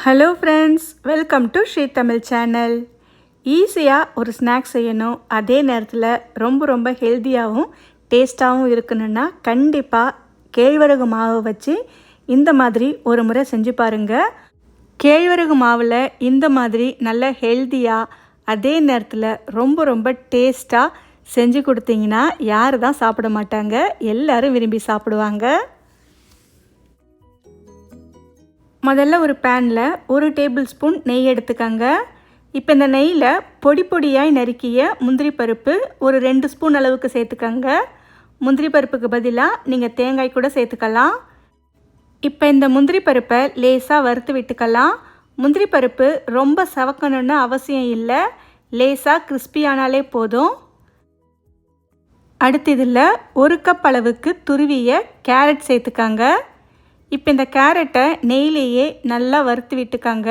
Hello friends, welcome to Sri Tamil channel. ஈஸியாக ஒரு snacks செய்யணும், அதே நேரத்தில் ரொம்ப ஹெல்த்தியாகவும் டேஸ்ட்டாகவும் இருக்கணும்னா கண்டிப்பாக கேழ்வரகு மாவு வச்சு இந்த மாதிரி ஒரு முறை செஞ்சு பாருங்கள். கேழ்வரகு மாவில் இந்த மாதிரி நல்ல ஹெல்த்தியாக அதே நேரத்தில் ரொம்ப டேஸ்ட்டாக செஞ்சு கொடுத்தீங்கன்னா யார் தான் சாப்பிட மாட்டாங்க, எல்லோரும் விரும்பி சாப்பிடுவாங்க. முதல்ல ஒரு பேனில் 1 டேபிள் ஸ்பூன் நெய் எடுத்துக்கங்க. இப்போ இந்த நெய்யில் பொடியாய் நறுக்கிய முந்திரி பருப்பு ஒரு 2 ஸ்பூன் அளவுக்கு சேர்த்துக்கங்க. முந்திரி பருப்புக்கு பதிலாக நீங்கள் தேங்காய் கூட சேர்த்துக்கலாம். இப்போ இந்த முந்திரி பருப்பை லேசாக வறுத்து விட்டுக்கலாம். முந்திரி பருப்பு ரொம்ப சவக்கணுன்னு அவசியம் இல்லை, லேசாக கிறிஸ்பியானாலே போதும். அடுத்து இதில் 1 கப் அளவுக்கு துருவிய கேரட் சேர்த்துக்கங்க. இப்போ இந்த கேரட்டை நெய்லேயே நல்லா வறுத்து விட்டுக்கங்க.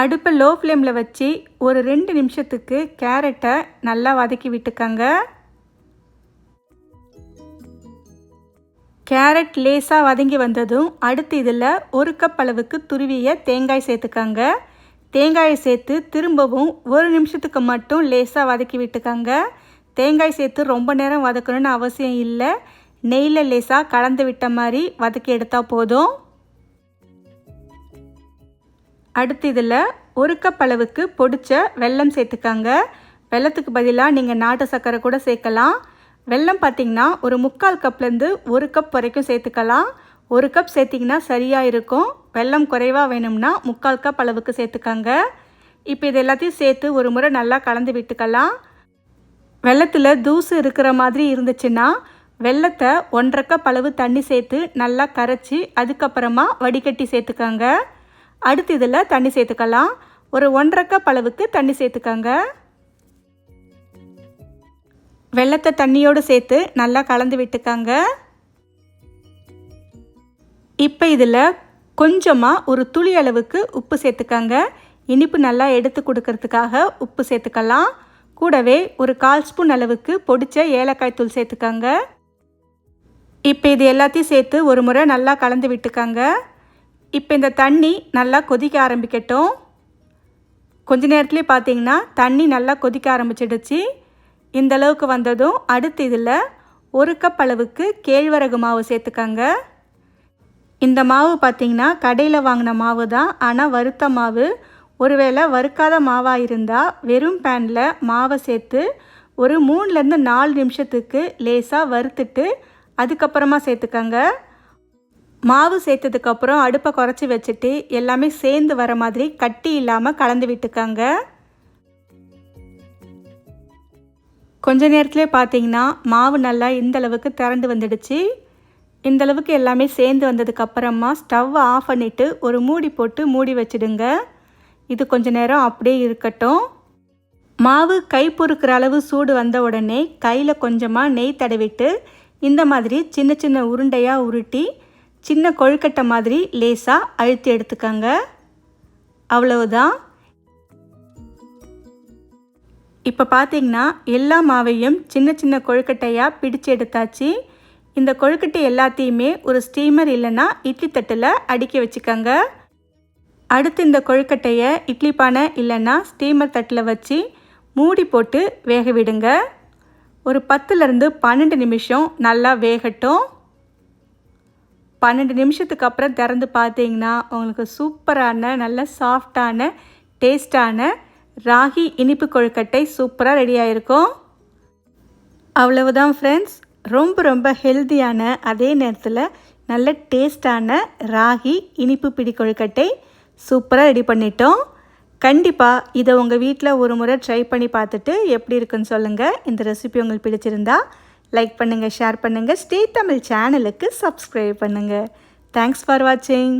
அடுப்பை லோ ஃப்ளேமில் வச்சு ஒரு 2 நிமிஷத்துக்கு கேரட்டை நல்லா வதக்கி விட்டுக்கங்க. கேரட் லேசாக வதங்கி வந்ததும் அடுத்து இதில் 1 கப் அளவுக்கு துருவிய தேங்காய் சேர்த்துக்கங்க. தேங்காயை சேர்த்து திரும்பவும் 1 நிமிஷத்துக்கு மட்டும் லேசாக வதக்கி விட்டுக்கங்க. தேங்காய் சேர்த்து ரொம்ப நேரம் வதக்கணும்னு அவசியம் இல்லை, நெய்யில் லேசாக கலந்து விட்ட மாதிரி வதக்கி எடுத்தால் போதும். அடுத்து இதில் 1 கப் அளவுக்கு பொடிச்ச வெல்லம் சேர்த்துக்கங்க. வெல்லத்துக்கு பதிலாக நீங்கள் நாட்டு சர்க்கரை கூட சேர்க்கலாம். வெல்லம் பார்த்திங்கன்னா ஒரு 3/4 கப்லேருந்து 1 கப் வரைக்கும் சேர்த்துக்கலாம். 1 கப் சேர்த்திங்கன்னா சரியாக இருக்கும். வெல்லம் குறைவாக வேணும்னா 3/4 கப் அளவுக்கு சேர்த்துக்கங்க. இப்போ இது எல்லாத்தையும் சேர்த்து ஒரு முறை நல்லா கலந்து விட்டுக்கலாம். வெல்லத்தில் தூசு இருக்கிற மாதிரி இருந்துச்சுன்னா வெல்லத்தை 1/2 கப் அளவு தண்ணி சேர்த்து நல்லா கரைச்சி அதுக்கப்புறமா வடிகட்டி சேர்த்துக்கங்க. அடுத்து இதில் தண்ணி சேர்த்துக்கலாம். ஒரு 1/2 கப் அளவுக்கு தண்ணி சேர்த்துக்கங்க. வெல்லத்தை தண்ணியோடு சேர்த்து நல்லா கலந்து விட்டுக்கங்க. இப்போ இதில் கொஞ்சமாக ஒரு துளி அளவுக்கு உப்பு சேர்த்துக்கங்க. இனிப்பு நல்லா எடுத்து கொடுக்கறதுக்காக உப்பு சேர்த்துக்கலாம். கூடவே ஒரு 1/4 ஸ்பூன் அளவுக்கு பொடிச்ச ஏலக்காய் தூள் சேர்த்துக்கங்க. இப்போ இது எல்லாத்தையும் சேர்த்து ஒரு முறை நல்லா கலந்து விட்டுக்கங்க. இப்போ இந்த தண்ணி நல்லா கொதிக்க ஆரம்பிக்கட்டும். கொஞ்ச நேரத்துலேயே பார்த்தீங்கன்னா தண்ணி நல்லா கொதிக்க ஆரம்பிச்சிடுச்சு. இந்த அளவுக்கு வந்ததும் அடுத்து இதில் 1 கப் அளவுக்கு கேழ்வரகு மாவு சேர்த்துக்கங்க. இந்த மாவு பார்த்திங்கன்னா கடையில் வாங்கின மாவு தான், ஆனால் வறுத்த மாவு. ஒருவேளை வறுக்காத மாவாக இருந்தால் வெறும் பேனில் மாவை சேர்த்து ஒரு 3லேருந்து 4 நிமிஷத்துக்கு லேசாக வறுத்துட்டு அதுக்கப்புறமா சேர்த்துக்கங்க. மாவு சேர்த்ததுக்கப்புறம் அடுப்பை குறைச்சி வச்சுட்டு எல்லாமே சேர்ந்து வர மாதிரி கட்டி இல்லாமல் கலந்து விட்டுக்கங்க. கொஞ்ச நேரத்துலேயே பார்த்தீங்கன்னா மாவு நல்லா இந்தளவுக்கு திரண்டு வந்துடுச்சு. இந்தளவுக்கு எல்லாமே சேர்ந்து வந்ததுக்கப்புறமா ஸ்டவ்வை ஆஃப் பண்ணிவிட்டு ஒரு மூடி போட்டு மூடி வச்சுடுங்க. இது கொஞ்ச நேரம் அப்படியே இருக்கட்டும். மாவு கை பொறுக்கிற அளவு சூடு வந்த உடனே கையில் கொஞ்சமாக நெய் தடவிட்டு இந்த மாதிரி சின்ன உருண்டையாக உருட்டி சின்ன கொழுக்கட்டை மாதிரி லேசாக அழுத்தி எடுத்துக்கங்க. அவ்வளவுதான். இப்போ பார்த்தீங்கன்னா எல்லா மாவையும் சின்ன கொழுக்கட்டையாக பிடிச்சு எடுத்தாச்சு. இந்த கொழுக்கட்டை எல்லாத்தையுமே ஒரு ஸ்டீமர் இல்லைன்னா இட்லி தட்டில் அடுக்கி வச்சுக்கோங்க. அடுத்து இந்த கொழுக்கட்டையை இட்லி பானை இல்லைன்னா ஸ்டீமர் தட்டில் வச்சு மூடி போட்டு வேக விடுங்க. ஒரு 10லேருந்து 12 நிமிஷம் நல்லா வேகட்டும். 12 நிமிஷத்துக்கு அப்புறம் திறந்து பார்த்தீங்கன்னா உங்களுக்கு சூப்பரான நல்ல சாஃப்டான டேஸ்டான ராகி இனிப்பு கொழுக்கட்டை சூப்பராக ரெடியாக இருக்கும். அவ்வளவுதான் ஃப்ரெண்ட்ஸ், ரொம்ப ஹெல்த்தியான அதே நேரத்தில் நல்ல டேஸ்டான ராகி இனிப்பு பிடி கொழுக்கட்டை சூப்பராக ரெடி பண்ணிட்டோம். கண்டிப்பாக இதை உங்கள் வீட்டில் ஒரு முறை ட்ரை பண்ணி பார்த்துட்டு எப்படி இருக்குன்னு சொல்லுங்கள். இந்த ரெசிபி உங்களுக்கு பிடிச்சிருந்தா லைக் பண்ணுங்கள், ஷேர் பண்ணுங்கள், ஸ்ரீ தமிழ் சேனலுக்கு சப்ஸ்கிரைப் பண்ணுங்கள். தேங்க்ஸ் ஃபார் வாட்சிங்.